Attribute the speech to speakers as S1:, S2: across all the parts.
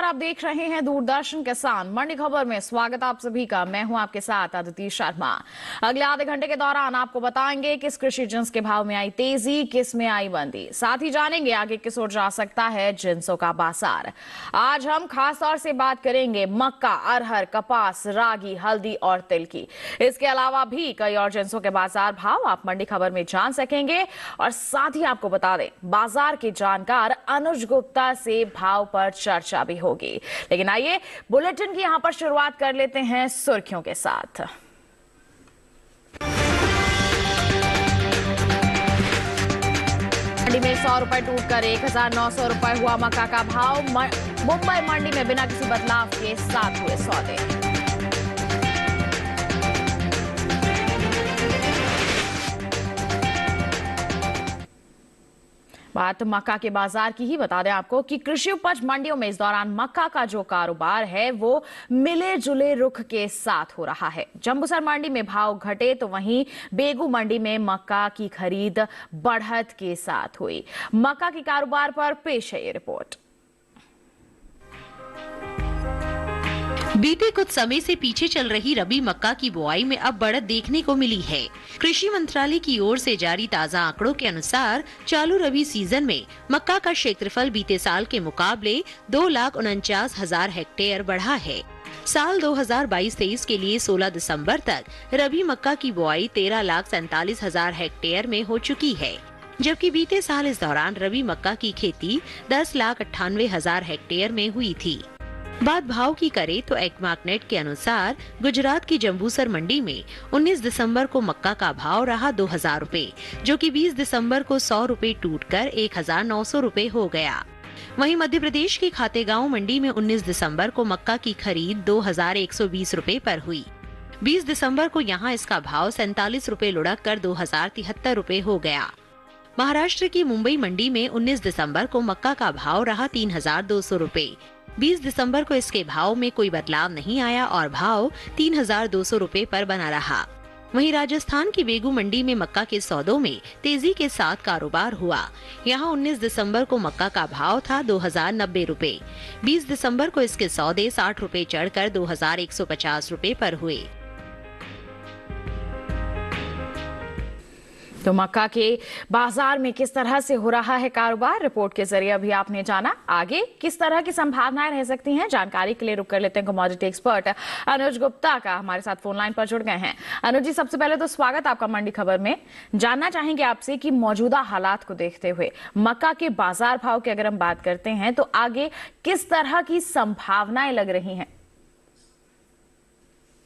S1: आप देख रहे हैं दूरदर्शन किसान मंडी खबर में। स्वागत आप सभी का। मैं हूं आपके साथ अदिति शर्मा। अगले आधे घंटे के दौरान आपको बताएंगे किस कृषि जिंस के भाव में आई तेजी, किस में आई मंदी। साथ ही जानेंगे आगे किस ओर जा सकता है जिंसों का बाजार। आज हम खास तौर से बात करेंगे मक्का, अरहर, कपास, रागी, हल्दी और तिल की। इसके अलावा भी कई और जिंसों के बाजार भाव आप मंडी खबर में जान सकेंगे। और साथ ही आपको बता दें, बाजार के जानकार अनुज गुप्ता से भाव पर चर्चा भी होगी। लेकिन आइए बुलेटिन की यहां पर शुरुआत कर लेते हैं सुर्खियों के साथ। मंडी में 100 रुपए टूटकर 1900 रुपए हुआ मक्का का भाव। मुंबई मंडी में बिना किसी बदलाव के साथ हुए सौदे। बात मक्का के बाजार की ही बता दें आपको कि कृषि उपज मंडियों में इस दौरान मक्का का जो कारोबार है वो मिले जुले रुख के साथ हो रहा है। जंबूसर मंडी में भाव घटे तो वहीं बेगू मंडी में मक्का की खरीद बढ़त के साथ हुई। मक्का के कारोबार पर पेश है ये रिपोर्ट।
S2: बीते कुछ समय से पीछे चल रही रबी मक्का की बुआई में अब बढ़त देखने को मिली है। कृषि मंत्रालय की ओर से जारी ताजा आंकड़ों के अनुसार चालू रबी सीजन में मक्का का क्षेत्रफल बीते साल के मुकाबले 2,49,000 हेक्टेयर बढ़ा है। साल 2022-23 के लिए 16 दिसंबर तक रबी मक्का की बुआई 13,47,000 हेक्टेयर में हो चुकी है, जबकि बीते साल इस दौरान रबी मक्का की खेती 10,98,000 हेक्टेयर में हुई थी। बात भाव की करें तो एग्मार्कनेट के अनुसार गुजरात की जंबूसर मंडी में 19 दिसंबर को मक्का का भाव रहा 2,000 रुपए, जो कि 20 दिसंबर को 100 रुपए टूटकर 1,900 रुपए हो गया। वहीं मध्य प्रदेश की खातेगांव मंडी में 19 दिसंबर को मक्का की खरीद 2,120 रुपए पर हुई। 20 दिसंबर को यहां इसका भाव 47 रुपए लुढ़क कर 2,073 रुपए हो गया। महाराष्ट्र की मुंबई मंडी में 19 दिसंबर को मक्का का भाव रहा 3,200 रुपए। 20 दिसंबर को इसके भाव में कोई बदलाव नहीं आया और भाव 3,200 रुपए पर बना रहा। वहीं राजस्थान की बेगू मंडी में मक्का के सौदों में तेजी के साथ कारोबार हुआ। यहां 19 दिसंबर को मक्का का भाव था 2,090 रुपए। 20 दिसंबर को इसके सौदे 60 रुपए चढ़कर 2,150 रुपए पर हुए।
S1: तो मक्का के बाजार में किस तरह से हो रहा है कारोबार, रिपोर्ट के जरिए अभी आपने जाना। आगे किस तरह की संभावनाएं रह सकती हैं, जानकारी के लिए रुक कर लेते हैं कमोडिटी एक्सपर्ट अनुज गुप्ता का। हमारे साथ फोन लाइन पर जुड़ गए हैं। अनुज जी, सबसे पहले तो स्वागत आपका मंडी खबर में। जानना चाहेंगे आपसे कि मौजूदा हालात को देखते हुए मक्का के बाजार भाव की अगर हम बात करते हैं तो आगे किस तरह की संभावनाएं लग रही हैं?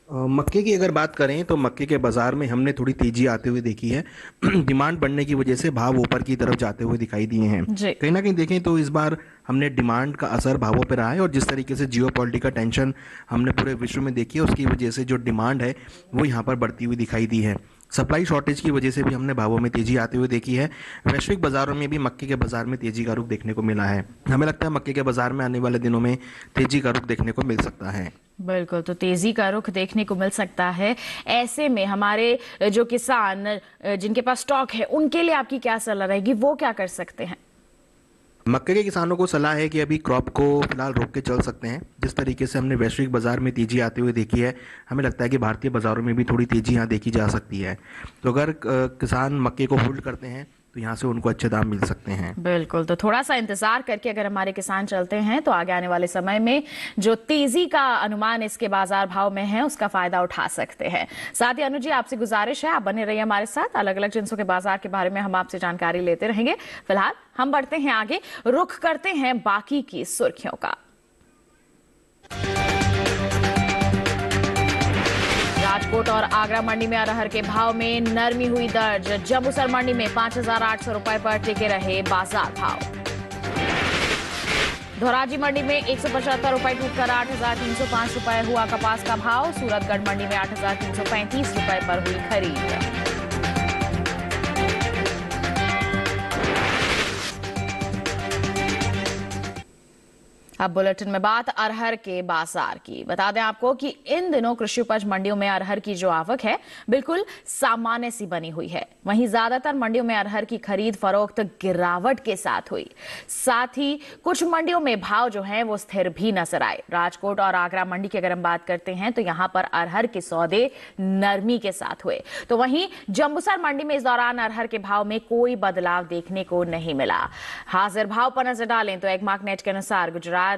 S3: मक्के की अगर बात करें तो मक्के के बाज़ार में हमने थोड़ी तेजी आते हुए देखी है। डिमांड बढ़ने की वजह से भाव ऊपर की तरफ जाते हुए दिखाई दिए हैं। कहीं ना कहीं देखें तो इस बार हमने डिमांड का असर भावों पर रहा है और जिस तरीके से जियोपॉलिटिकल टेंशन हमने पूरे विश्व में देखी है उसकी वजह से जो डिमांड है वो यहाँ पर बढ़ती हुई दिखाई दी है। सप्लाई शॉर्टेज की वजह से भी हमने भावों में तेजी आते हुए देखी है। वैश्विक बाजारों में भी मक्के के बाजार में तेजी का रुख देखने को मिला है। हमें लगता है मक्के के बाजार में आने वाले दिनों में तेजी का रुख देखने को मिल सकता है।
S1: बिल्कुल, तो तेजी का रुख देखने को मिल सकता है। ऐसे में हमारे जो किसान जिनके पास स्टॉक है उनके लिए आपकी क्या सलाह रहेगी, वो क्या कर सकते हैं?
S3: मक्के के किसानों को सलाह है कि अभी क्रॉप को फिलहाल रोक के चल सकते हैं। जिस तरीके से हमने वैश्विक बाजार में तेजी आते हुए देखी है, हमें लगता है कि भारतीय बाजारों में भी थोड़ी तेजी यहाँ देखी जा सकती है। तो अगर किसान मक्के को होल्ड करते हैं तो यहाँ से उनको अच्छे दाम मिल सकते हैं।
S1: बिल्कुल, तो थोड़ा सा इंतजार करके अगर हमारे किसान चलते हैं तो आगे आने वाले समय में जो तेजी का अनुमान इसके बाजार भाव में है उसका फायदा उठा सकते हैं। साथ ही अनुज जी, आपसे गुजारिश है आप बने रहिए हमारे साथ। अलग अलग जिंसों के बाजार के बारे में हम आपसे जानकारी लेते रहेंगे। फिलहाल हम बढ़ते हैं आगे, रुख करते हैं बाकी की सुर्खियों का। राजकोट और आगरा मंडी में अरहर के भाव में नरमी हुई दर्ज। जंबूसर मंडी में 5,800 रुपए पर टिके रहे बाजार भाव। धोराजी मंडी में 175 रुपए टूटकर 8,305 रुपए हुआ कपास का भाव। सूरतगढ़ मंडी में 8,335 रुपए पर हुई खरीद। अब बुलेटिन में बात अरहर के बाजार की। बता दें आपको कि इन दिनों कृषि उपज मंडियों में अरहर की जो आवक है बिल्कुल सामान्य सी बनी हुई है। वहीं ज्यादातर मंडियों में अरहर की खरीद फरोख्त गिरावट के साथ हुई। साथ ही कुछ मंडियों में भाव जो है वो स्थिर भी नजर आए। राजकोट और आगरा मंडी की अगर हम बात करते हैं तो यहां पर अरहर के सौदे नरमी के साथ हुए। तो वहीं जंबूसर मंडी में इस दौरान अरहर के भाव में कोई बदलाव देखने को नहीं मिला। हाजिर भाव पर नजर डालें तो एक मार्कनेट के अनुसार गुजरात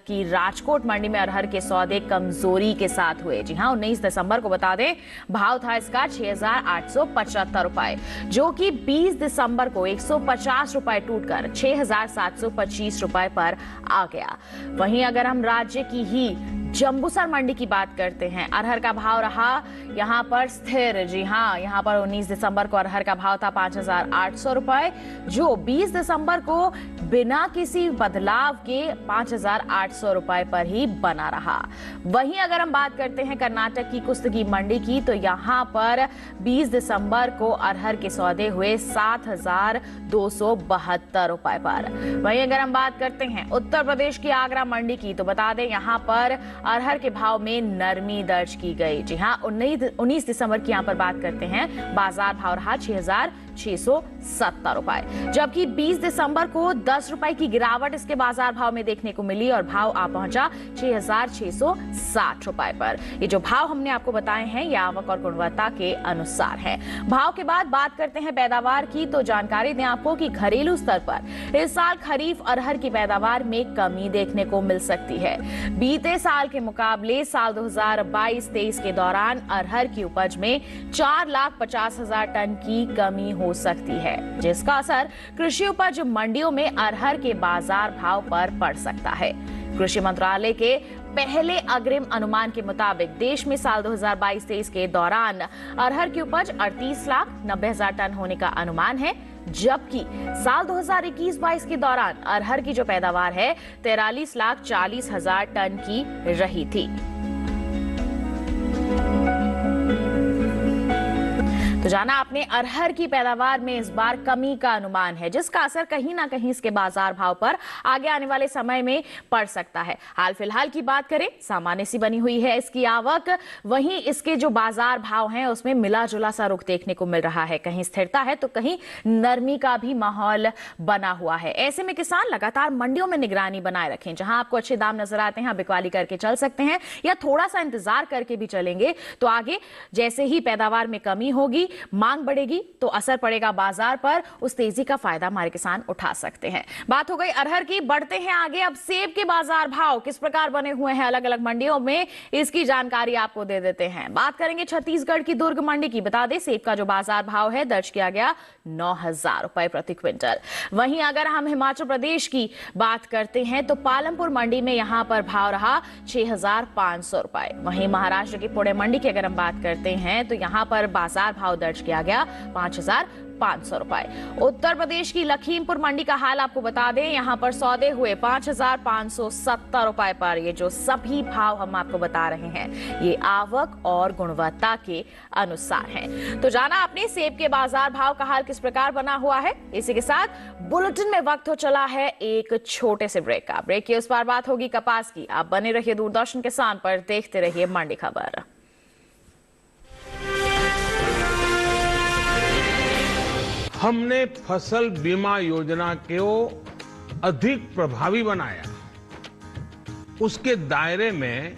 S1: की राजकोट मंडी में अरहर के सौदे कमजोरी के साथ हुए। जी हां, 19 दिसंबर को बता दें भाव था इसका 6,875 रुपए, जो कि 20 दिसंबर को 150 रुपए टूटकर 6,725 रुपए पर आ गया। वहीं अगर हम राज्य की ही जंबूसर मंडी की बात करते हैं, अरहर का भाव रहा यहां पर स्थिर। जी हां, यहां पर 19 दिसंबर को अरहर का भाव था 5,800 रुपए, जो 20 दिसंबर को बिना किसी बदलाव के 5,800 रुपए पर ही बना रहा। वहीं अगर हम बात करते हैं कर्नाटक की कुस्तगी मंडी की, तो यहां पर 20 दिसंबर को अरहर के सौदे हुए 7,272 रुपए पर। वहीं अगर हम बात करते हैं उत्तर प्रदेश की आगरा मंडी की, तो बता दें यहां पर अरहर के भाव में नरमी दर्ज की गई। जी हां, 19 दिसंबर की यहां पर बात करते हैं, बाजार भाव रहा 6,670 रुपए, जबकि 20 दिसंबर को 10 रुपए की गिरावट इसके बाजार भाव में देखने को मिली और भाव आ पहुंचा 6,660 रुपए पर। ये जो भाव हमने आपको बताए हैं ये आवक और गुणवत्ता के अनुसार है। भाव के बाद बात करते हैं पैदावार की, तो जानकारी दें आपको कि घरेलू स्तर पर इस साल खरीफ अरहर की पैदावार में कमी देखने को मिल सकती है। बीते साल के मुकाबले साल 2022-23 के दौरान अरहर की उपज में 4,50,000 टन की कमी हो सकती है, जिसका असर कृषि उपज मंडियों में अरहर के बाजार भाव पर पड़ सकता है। कृषि मंत्रालय के पहले अग्रिम अनुमान के मुताबिक देश में साल 2022-23 के दौरान अरहर की उपज 38,90,000 टन होने का अनुमान है, जबकि साल 2021-22 के दौरान अरहर की जो पैदावार है 43,40,000 टन की रही थी। तो जाना आपने अरहर की पैदावार में इस बार कमी का अनुमान है, जिसका असर कहीं ना कहीं इसके बाजार भाव पर आगे आने वाले समय में पड़ सकता है। हाल फिलहाल की बात करें, सामान्य सी बनी हुई है इसकी आवक, वहीं इसके जो बाजार भाव हैं उसमें मिला जुला सा रुख देखने को मिल रहा है। कहीं स्थिरता है तो कहीं नरमी का भी माहौल बना हुआ है। ऐसे में किसान लगातार मंडियों में निगरानी बनाए रखें। जहां आपको अच्छे दाम नजर आते हैं, बिकवाली करके चल सकते हैं, या थोड़ा सा इंतजार करके भी चलेंगे तो आगे जैसे ही पैदावार में कमी होगी, मांग बढ़ेगी तो असर पड़ेगा बाजार पर, उस तेजी का फायदा हमारे किसान उठा सकते हैं। बात हो गई अरहर की, बढ़ते हैं आगे। अब सेब के बाजार भाव किस प्रकार बने हुए हैं अलग अलग मंडियों में, इसकी जानकारी आपको दे देते हैं। बात करेंगे छत्तीसगढ़ की दुर्ग मंडी की। बता दें सेब का जो बाजार भाव है दर्ज किया गया 9,000 रुपए प्रति क्विंटल। वहीं अगर हम हिमाचल प्रदेश की बात करते हैं तो पालमपुर मंडी में यहां पर भाव रहा 6,500 रुपए। वहीं महाराष्ट्र की पुणे मंडी की अगर हम बात करते हैं तो यहां पर बाजार भाव दर्ज किया गया 5,500 रुपए। उत्तर प्रदेश की लखीमपुर मंडी का हाल आपको बता दें, यहां पर सौदे हुए 5,570 रुपए पर। ये जो सभी भाव हम आपको बता रहे हैं ये आवक और गुणवत्ता के अनुसार हैं। तो जाना आपने सेब के बाजार भाव का हाल किस प्रकार बना हुआ है। इसी के साथ बुलेटिन में वक्त हो चला है एक छोटे से ब्रेक का। ब्रेक के उस पार बात होगी कपास की। आप बने रहिए दूरदर्शन किसान पर, देखते रहिए मंडी खबर।
S4: हमने फसल बीमा योजना को अधिक प्रभावी बनाया, उसके दायरे में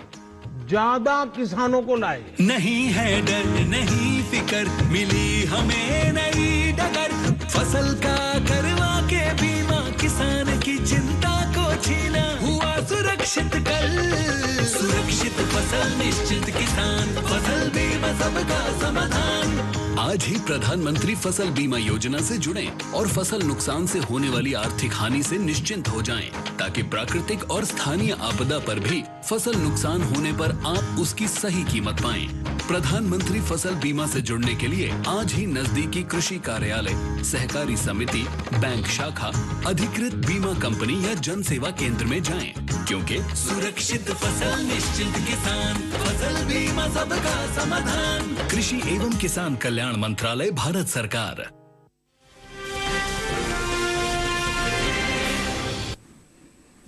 S4: ज्यादा किसानों को लाए।
S5: नहीं है डर नहीं फिकर, मिली हमें नई डगर, फसल का करवा के बीमा, किसान की चिंता को छीना, हुआ सुरक्षित कल, सुरक्षित फसल निश्चित किसान, फसल बीमा सबका समाधान। आज ही प्रधानमंत्री फसल बीमा योजना से जुड़ें और फसल नुकसान से होने वाली आर्थिक हानि से निश्चिंत हो जाएं, ताकि प्राकृतिक और स्थानीय आपदा पर भी फसल नुकसान होने पर आप उसकी सही कीमत पाएं। प्रधानमंत्री फसल बीमा से जुड़ने के लिए आज ही नजदीकी कृषि कार्यालय, सहकारी समिति, बैंक शाखा, अधिकृत बीमा कंपनी या जन सेवा केंद्र में जाएं, क्योंकि सुरक्षित फसल निश्चिंत किसान, फसल बीमा सबका समाधान। कृषि एवं किसान कल्याण मंत्रालय, भारत सरकार।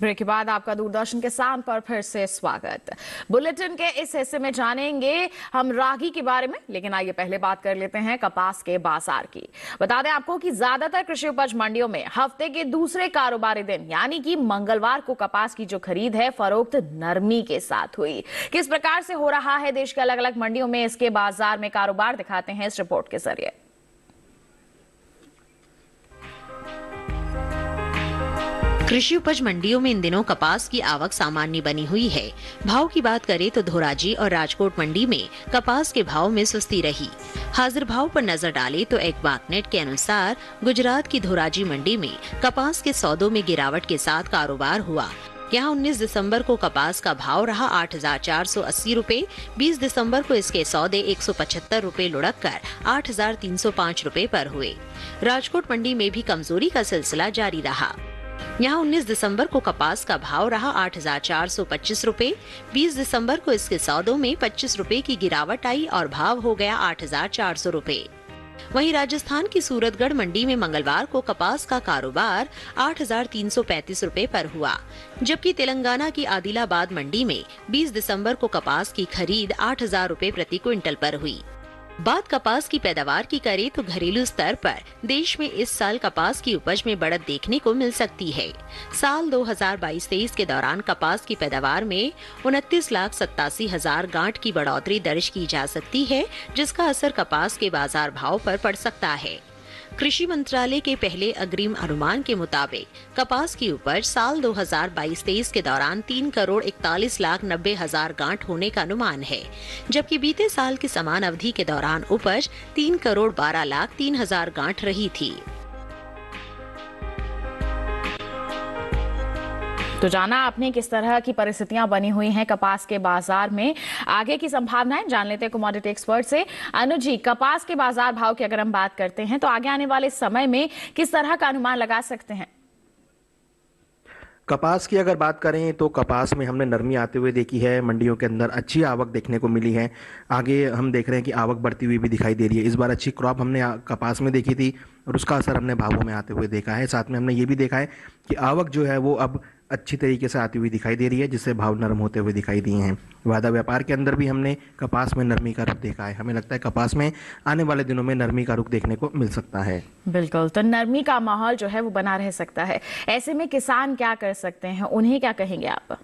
S1: ब्रेक के बाद आपका दूरदर्शन किसान पर फिर से स्वागत। बुलेटिन के इस हिस्से में जानेंगे हम रागी के बारे में, लेकिन आइए पहले बात कर लेते हैं कपास के बाजार की। बता दें आपको कि ज्यादातर कृषि उपज मंडियों में हफ्ते के दूसरे कारोबारी दिन यानी कि मंगलवार को कपास की जो खरीद है फरोख्त नरमी के साथ हुई। किस प्रकार से हो रहा है देश के अलग अलग मंडियों में इसके बाजार में कारोबार, दिखाते हैं इस रिपोर्ट के जरिए।
S2: कृषि उपज मंडियों में इन दिनों कपास की आवक सामान्य बनी हुई है। भाव की बात करें तो धोराजी और राजकोट मंडी में कपास के भाव में सुस्ती रही। हाजिर भाव पर नजर डालें तो एक बातनेट के अनुसार गुजरात की धोराजी मंडी में कपास के सौदों में गिरावट के साथ कारोबार हुआ। यहाँ 19 दिसंबर को कपास का भाव रहा 8,480 रुपए, 20 दिसंबर को इसके सौदे 175 रुपए लुढ़क कर 8,305 रुपए पर हुए। राजकोट मंडी में भी कमजोरी का सिलसिला जारी रहा। यहाँ 19 दिसंबर को कपास का भाव रहा 8,425 रुपए, 20 दिसंबर को इसके सौदों में 25 रुपए की गिरावट आई और भाव हो गया 8,400 रुपए। वहीं राजस्थान की सूरतगढ़ मंडी में मंगलवार को कपास का कारोबार 8,335 रुपए पर हुआ, जबकि तेलंगाना की आदिलाबाद मंडी में 20 दिसंबर को कपास की खरीद 8,000 रुपए प्रति क्विंटल पर हुई। बात कपास की पैदावार की करें तो घरेलू स्तर पर देश में इस साल कपास की उपज में बढ़त देखने को मिल सकती है। साल 2022-23 के दौरान कपास की पैदावार में 29,87,000 गांठ की बढ़ोतरी दर्ज की जा सकती है, जिसका असर कपास के बाजार भाव पर पड़ सकता है। कृषि मंत्रालय के पहले अग्रिम अनुमान के मुताबिक कपास की उपज साल 2022-23 के दौरान 3,41,90,000 गांठ होने का अनुमान है, जबकि बीते साल की समान अवधि के दौरान उपज 3,12,03,000 गांठ रही थी।
S1: तो जाना आपने किस तरह की परिस्थितियां बनी हुई हैं कपास के बाजार में, आगे की संभावनाएं जान लेते हैं कमोडिटी एक्सपर्ट से। अनुज जी, कपास के बाजार भाव की अगर हम बात करते हैं तो आगे आने वाले समय में किस तरह का अनुमान लगा सकते हैं?
S3: कपास की अगर बात करें तो कपास में हमने नरमी आते हुए देखी है, मंडियों के अंदर अच्छी आवक देखने को मिली है। आगे हम देख रहे हैं कि आवक बढ़ती हुई भी दिखाई दे रही है। इस बार अच्छी क्रॉप हमने कपास में देखी थी और उसका असर हमने भावों में आते हुए देखा है। साथ में हमने ये भी देखा है कि आवक जो है वो अब अच्छी तरीके से आती हुई दिखाई दे रही है, जिससे भाव नरम होते हुए दिखाई दिए हैं। वादा व्यापार के अंदर भी हमने कपास में नरमी का रुख देखा है। हमें लगता है कपास में आने वाले दिनों में नरमी का रुख देखने को मिल सकता है।
S1: बिल्कुल, तो नरमी का माहौल जो है वो बना रह सकता है। ऐसे में किसान क्या कर सकते हैं, उन्हें क्या कहेंगे आप?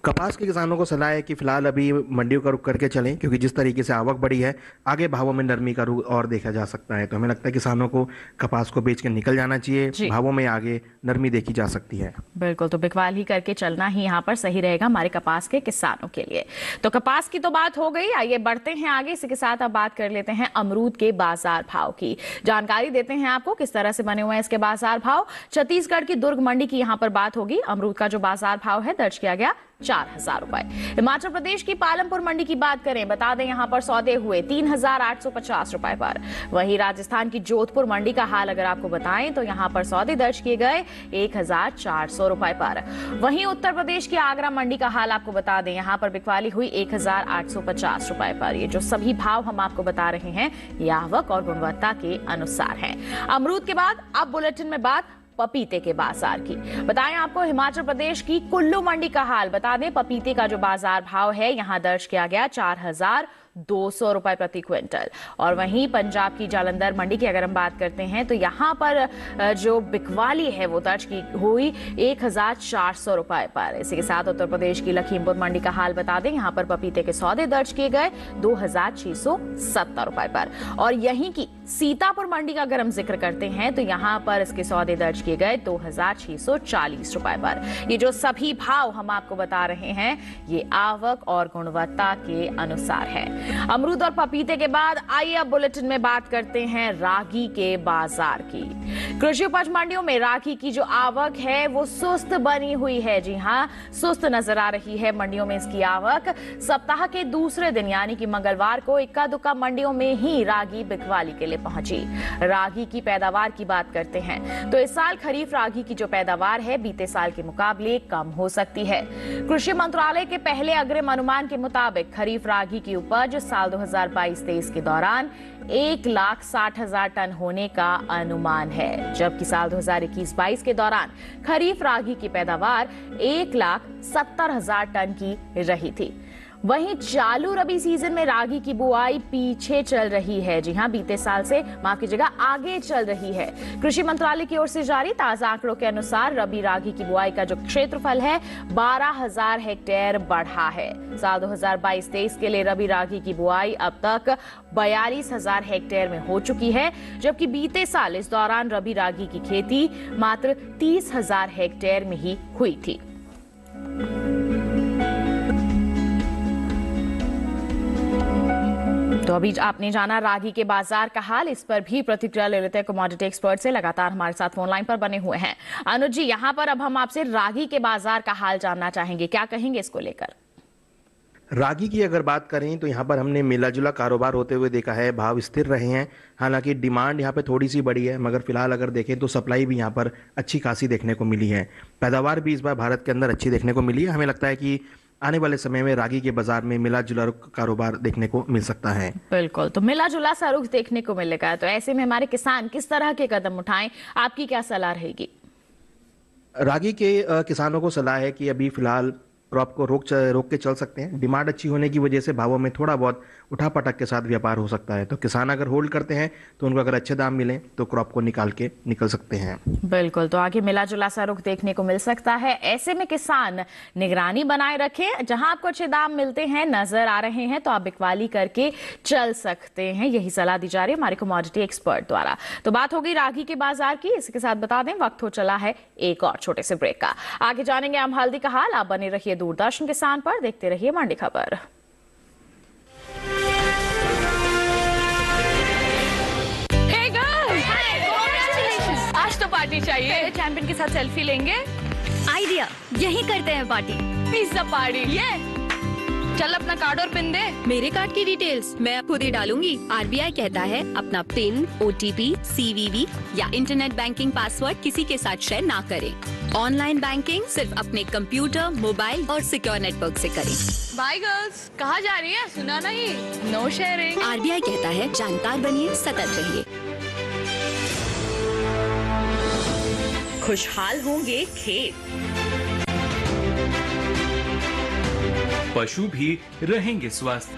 S3: कपास के किसानों को सलाह है कि फिलहाल अभी मंडियों का रुख करके चलें, क्योंकि जिस तरीके से आवक बढ़ी है आगे भावों में नरमी का रुख और देखा जा सकता है। तो हमें लगता है किसानों को कपास को बेच के निकल जाना चाहिए, भावों में आगे नरमी देखी जा सकती है।
S1: बिल्कुल, तो बिकवाल ही करके चलना ही यहाँ पर सही रहेगा हमारे कपास के किसानों के लिए। तो कपास की तो बात हो गई, आइए बढ़ते हैं आगे। इसी के साथ अब बात कर लेते हैं अमरूद के बाजार भाव की। जानकारी देते हैं आपको किस तरह से बने हुए हैं इसके बाजार भाव। छत्तीसगढ़ की दुर्ग मंडी की यहाँ पर बात होगी। अमरूद का जो बाजार भाव है दर्ज किया गया 4,000 रुपए। हिमाचल प्रदेश की पालमपुर मंडी की बात करें, बता दें यहाँ पर सौदे हुए 3,850 रुपए पर। वहीं राजस्थान की जोधपुर मंडी का हाल अगर आपको बताएं तो यहाँ पर सौदे दर्ज किए गए 1,400 रुपए पर। वहीं उत्तर प्रदेश की आगरा मंडी का हाल आपको बता दें, यहाँ पर बिकवाली हुई 1,850 रुपए पर। ये जो सभी भाव हम आपको बता रहे हैं ये आवक और गुणवत्ता के अनुसार है। अमरूद के बाद अब बुलेटिन में बात पपीते के बाजार की। बताएं आपको हिमाचल प्रदेश की कुल्लू मंडी का हाल। बता दें पपीते का जो बाजार भाव है यहां दर्ज किया गया 4,200 रुपए प्रति क्विंटल। और वहीं पंजाब की जालंधर मंडी की अगर हम बात करते हैं तो यहां पर जो बिकवाली है वो दर्ज की हुई 1,400 रुपए पर। इसी के साथ उत्तर प्रदेश की लखीमपुर मंडी का हाल बता दें, यहां पर पपीते के सौदे दर्ज किए गए 2,670 रुपए पर। और यहीं की सीतापुर मंडी का अगर हम जिक्र करते हैं तो यहां पर इसके सौदे दर्ज किए गए 2,640 रुपए पर। ये जो सभी भाव हम आपको बता रहे हैं ये आवक और गुणवत्ता के अनुसार है। अमरूद और पपीते के बाद आइए अब बुलेटिन में बात करते हैं रागी के बाजार की। कृषि उपज मंडियों में रागी की जो आवक है वो सुस्त बनी हुई है। जी हां, सुस्त नजर आ रही है मंडियों में इसकी आवक। सप्ताह के दूसरे दिन यानी कि मंगलवार को इक्का दुक्का मंडियों में ही रागी बिकवाली के लिए पहुंची। रागी की पैदावार की बात करते हैं तो इस साल खरीफ रागी की जो पैदावार है बीते साल के मुकाबले कम हो सकती है। कृषि मंत्रालय के पहले अग्रिम अनुमान के मुताबिक खरीफ रागी की उपज उपज साल 2022-23 के दौरान 1,60,000 टन होने का अनुमान है, जबकि साल 2021-22 के दौरान खरीफ रागी की पैदावार 1,70,000 टन की रही थी। वहीं चालू रबी सीजन में रागी की बुआई पीछे चल रही है। जी हां, बीते साल से माफ कीजिएगा आगे चल रही है। कृषि मंत्रालय की ओर से जारी ताजा आंकड़ों के अनुसार रबी रागी की बुआई का जो क्षेत्रफल है 12,000 हेक्टेयर बढ़ा है। साल 2022-23 के लिए रबी रागी की बुआई अब तक 42,000 हेक्टेयर में हो चुकी है, जबकि बीते साल इस दौरान रबी रागी की खेती मात्र 30,000 हेक्टेयर में ही हुई थी। तो अभी आपने जाना रागी के बाजार का हाल, इस पर भी प्रतिक्रिया ले लेते हैं कमोडिटी एक्सपर्ट से, लगातार हमारे साथ फोन लाइन पर बने हुए हैं। अनुज जी, यहाँ पर अब हम आपसे रागी के बाजार का हाल जानना चाहेंगे, क्या कहेंगे इसको लेकर?
S3: रागी की अगर बात करें तो यहाँ पर हमने मिला जुला कारोबार होते हुए देखा है, भाव स्थिर रहे हैं। हालांकि डिमांड यहाँ पे थोड़ी सी बढ़ी है, मगर फिलहाल अगर देखें तो सप्लाई भी यहाँ पर अच्छी खासी देखने को मिली है। पैदावार भी इस बार भारत के अंदर अच्छी देखने को मिली है। हमें लगता है कि आने वाले समय में रागी के बाजार में मिला जुला कारोबार देखने को मिल सकता है।
S1: बिल्कुल, तो मिला जुला सा रुख देखने को मिलेगा। तो ऐसे में हमारे किसान किस तरह के कदम उठाएं, आपकी क्या सलाह रहेगी?
S3: रागी के किसानों को सलाह है कि अभी फिलहाल क्रॉप को रोक के चल सकते हैं। डिमांड अच्छी होने की वजह से भावों में थोड़ा बहुत उठापटक के साथ व्यापार हो सकता है। तो किसान अगर होल्ड करते हैं तो उनको अगर अच्छे दाम मिले तो क्रॉप को निकल सकते हैं।
S1: बिल्कुल, तो आगे मिला जुला सा रुख देखने को मिल सकता है। ऐसे में किसान निगरानी बनाए रखें, जहां आपको अच्छे दाम मिलते हैं, नजर आ रहे हैं, तो आप बिकवाली करके चल सकते हैं। यही सलाह दी जा रही है हमारे कमोडिटी एक्सपर्ट द्वारा। तो बात हो गई रागी के बाजार की, इसके साथ बता दें वक्त हो चला है एक और छोटे से ब्रेक का। आगे जानेंगे हम हल्दी का हाल। आप बने रहिए दूरदर्शन किसान पर, देखते रहिए मंडी खबर।
S6: आज तो पार्टी चाहिए।
S7: चैंपियन के साथ सेल्फी लेंगे।
S6: आइडिया, यही करते हैं पार्टी।
S7: Pizza party.
S6: ये
S7: चल अपना कार्ड और पिन दे।
S6: मेरे कार्ड की डिटेल्स मैं खुद ही डालूंगी। आरबीआई कहता है अपना पिन, ओटीपी, सीवीवी या इंटरनेट बैंकिंग पासवर्ड किसी के साथ शेयर ना करें। ऑनलाइन बैंकिंग सिर्फ अपने कंप्यूटर, मोबाइल और सिक्योर नेटवर्क से करें।
S7: बाय गर्ल्स, कहाँ जा रही है? सुना नहीं, नो शेयरिंग।
S6: आरबीआई कहता है जानकार बनिए, सतर्क रहिए।
S2: खुशहाल होंगे खेत,
S8: पशु भी रहेंगे स्वस्थ।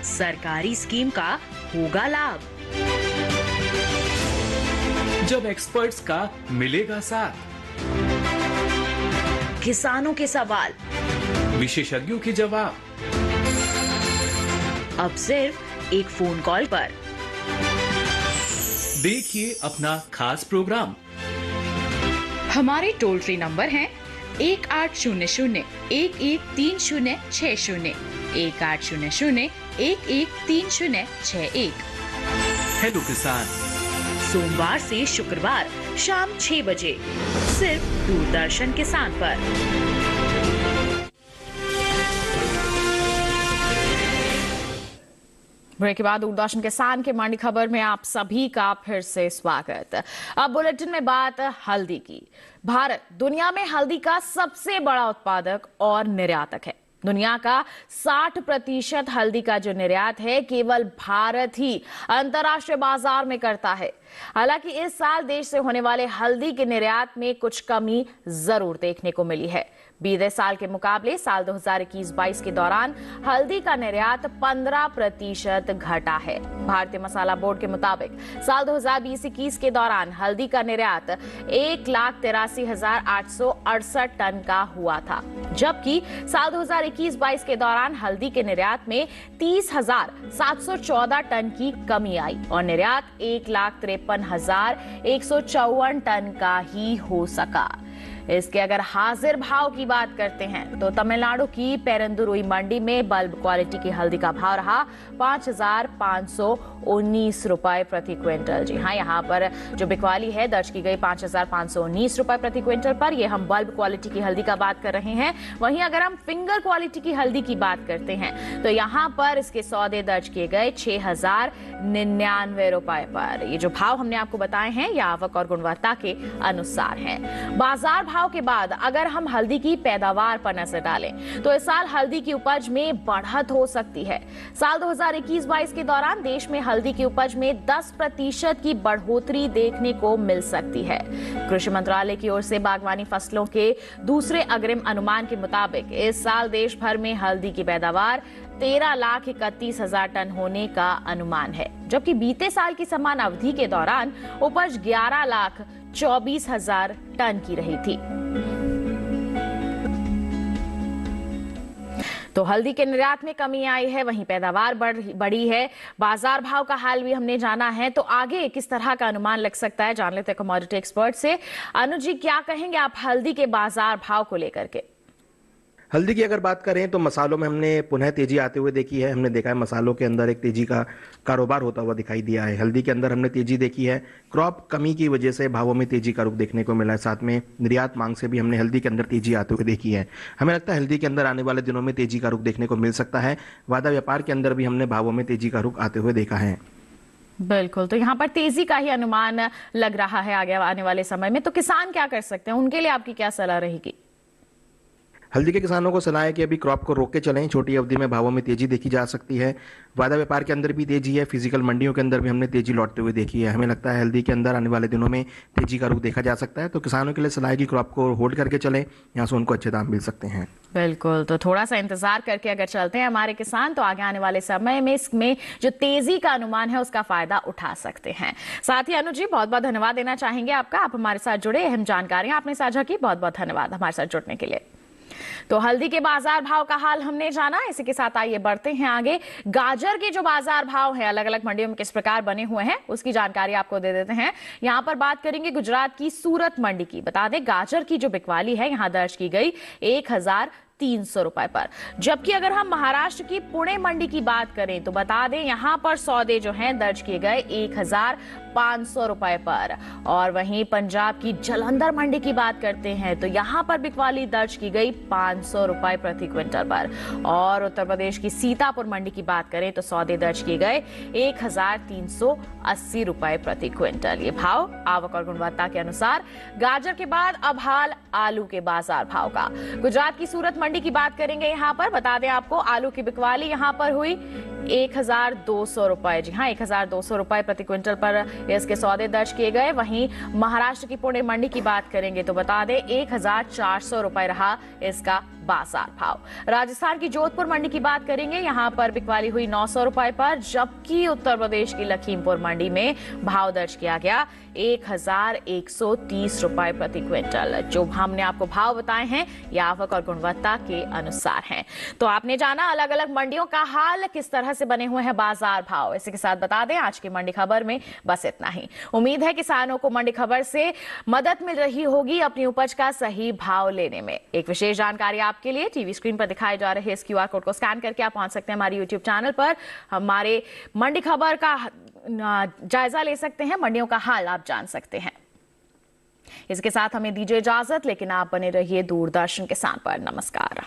S2: सरकारी स्कीम का होगा लाभ,
S8: जब एक्सपर्ट्स का मिलेगा साथ।
S2: किसानों के सवाल,
S8: विशेषज्ञों के जवाब,
S2: अब सिर्फ एक फोन कॉल पर।
S8: देखिए अपना खास प्रोग्राम।
S9: हमारे टोल फ्री नंबर हैं 1800-113060, 1800-113061।
S8: हेलो किसान,
S2: सोमवार से शुक्रवार शाम 6 बजे सिर्फ दूरदर्शन किसान पर।
S1: ब्रेक के बाद दूरदर्शन किसान के मंडी खबर में आप सभी का फिर से स्वागत। अब बुलेटिन में बात हल्दी की। भारत दुनिया में हल्दी का सबसे बड़ा उत्पादक और निर्यातक है। दुनिया का 60% हल्दी का जो निर्यात है केवल भारत ही अंतर्राष्ट्रीय बाजार में करता है। हालांकि इस साल देश से होने वाले हल्दी के निर्यात में कुछ कमी जरूर देखने को मिली है। बीते साल के मुकाबले साल 2021-22 के दौरान हल्दी का निर्यात 15% घटा है। भारतीय मसाला बोर्ड के मुताबिक साल 2020-21 के दौरान हल्दी का निर्यात 1,83,868 टन का हुआ था, जबकि साल 2021-22 के दौरान हल्दी के निर्यात में 30,714 टन की कमी आई और निर्यात 1,53,154 टन का ही हो सका। इसके अगर हाजिर भाव की बात करते हैं तो तमिलनाडु की पेरंदुरुई मंडी में बल्ब क्वालिटी की हल्दी का भाव रहा 5,519 रुपए प्रति क्विंटल। जी हाँ, यहाँ पर जो बिकवाली है दर्ज की गई 5,519 रुपए प्रति क्विंटल पर। यह हम बल्ब क्वालिटी की हल्दी का बात कर रहे हैं। वहीं अगर हम फिंगर क्वालिटी की हल्दी की बात करते हैं तो यहाँ पर इसके सौदे दर्ज किए गए 6,099 रुपए पर। ये जो भाव हमने आपको बताए हैं ये आवक और गुणवत्ता के अनुसार है। बाजार भाव के बाद अगर हम हल्दी की पैदावार पर नजर डालें तो इस साल हल्दी की उपज में बढ़त हो सकती है। साल 2021-22 के दौरान देश में हल्दी की उपज में 10% की बढ़ोतरी देखने को मिल सकती है। कृषि मंत्रालय की ओर से बागवानी फसलों के दूसरे अग्रिम अनुमान के मुताबिक इस साल देश भर में हल्दी की पैदावार 13,31,000 टन होने का अनुमान है, जबकि बीते साल की समान अवधि के दौरान उपज 11,24,000 टन की रही थी। तो हल्दी के निर्यात में कमी आई है, वहीं पैदावार बढ़ी है। बाजार भाव का हाल भी हमने जाना है, तो आगे किस तरह का अनुमान लग सकता है जान लेते हैं कमोडिटी एक्सपर्ट से। अनुज जी, क्या कहेंगे आप हल्दी के बाजार भाव को लेकर के?
S3: हल्दी की अगर बात करें तो मसालों में हमने पुनः तेजी आते हुए देखी है। हमने देखा है मसालों के अंदर एक तेजी का कारोबार होता हुआ दिखाई दिया है। हल्दी के अंदर हमने तेजी देखी है। क्रॉप कमी की वजह से भावों में तेजी का रुख देखने को मिला है। साथ में निर्यात मांग से भी हमने हल्दी के अंदर तेजी आते हुए देखी है। हमें लगता है हल्दी के अंदर आने वाले दिनों में तेजी का रुख देखने को मिल सकता है। वादा व्यापार के अंदर भी हमने भावों में तेजी का रुख आते हुए देखा है।
S1: बिल्कुल, तो यहाँ पर तेजी का ही अनुमान लग रहा है आगे आने वाले समय में। तो किसान क्या कर सकते हैं, उनके लिए आपकी क्या सलाह रहेगी?
S3: हल्दी के किसानों को सलाह है कि अभी क्रॉप को रोक के चलें। छोटी अवधि में भावों में तेजी देखी जा सकती है। वादा व्यापार के अंदर भी तेजी है। फिजिकल मंडियों के अंदर भी हमने तेजी लौटते हुए देखी है। हमें लगता है हल्दी के अंदर आने वाले दिनों में तेजी का रुख देखा जा सकता है। तो किसानों के लिए सलाह है कि क्रॉप को होल्ड करके चलें, यहाँ से उनको अच्छे दाम मिल सकते हैं।
S1: बिल्कुल, तो थोड़ा सा इंतजार करके अगर चलते हैं हमारे किसान, तो आगे आने वाले समय में इसमें जो तेजी का अनुमान है उसका फायदा उठा सकते हैं। साथ ही अनुज जी, बहुत बहुत धन्यवाद देना चाहेंगे आपका। आप हमारे साथ जुड़े, अहम जानकारियां आपने साझा की, बहुत बहुत धन्यवाद हमारे साथ जुड़ने के लिए। तो हल्दी के बाजार भाव का हाल हमने जाना। इसी के साथ आइए बढ़ते हैं आगे। गाजर के जो बाजार भाव है अलग अलग मंडियों में किस प्रकार बने हुए हैं उसकी जानकारी आपको दे देते हैं। यहां पर बात करेंगे गुजरात की सूरत मंडी की। बता दें गाजर की जो बिकवाली है यहां दर्ज की गई 1,300 रुपए पर, जबकि अगर हम महाराष्ट्र की पुणे मंडी की बात करें तो बता दें यहां पर सौदे जो हैं दर्ज किए गए 1,500 रुपए पर। और वहीं पंजाब की जलंधर मंडी की बात करते हैं तो यहां पर बिकवाली दर्ज की गई 500 रुपए प्रति क्विंटल पर। और उत्तर प्रदेश की सीतापुर मंडी की बात करें तो सौदे दर्ज किए गए 1,380 रुपए प्रति क्विंटल। ये भाव आवक और गुणवत्ता के अनुसार। गाजर के बाद अब हाल आलू के बाजार भाव का। गुजरात की सूरत मंडी की बात करेंगे। यहां पर बता दें आपको आलू की बिकवाली यहां पर हुई 1,200 रुपए। जी हाँ, 1,200 रुपए प्रति क्विंटल पर इसके सौदे दर्ज किए गए। वहीं महाराष्ट्र की पुणे मंडी की बात करेंगे तो बता दें 1,400 रुपए रहा इसका बाजार भाव। राजस्थान की जोधपुर मंडी की बात करेंगे। यहां पर बिकवाली हुई 900 रुपए पर, जबकि उत्तर प्रदेश की लखीमपुर मंडी में भाव दर्ज किया गया 1,130 रुपए प्रति क्विंटल। जो हमने आपको भाव बताए हैं ये आवक और गुणवत्ता के अनुसार हैं। तो आपने जाना अलग अलग मंडियों का हाल, किस तरह से बने हुए हैं बाजार भाव। इसी के साथ बता दें आज की मंडी खबर में बस इतना ही। उम्मीद है किसानों को मंडी खबर से मदद मिल रही होगी अपनी उपज का सही भाव लेने में। एक विशेष जानकारी आपके लिए, टीवी स्क्रीन पर दिखाए जा रहे इस क्यूआर कोड को स्कैन करके आप पहुंच सकते हैं हमारे यूट्यूब चैनल पर। हमारे मंडी खबर का जायजा ले सकते हैं, मंडियों का हाल आप जान सकते हैं। इसके साथ हमें दीजिए इजाजत, लेकिन आप बने रहिए दूरदर्शन किसान पर। नमस्कार।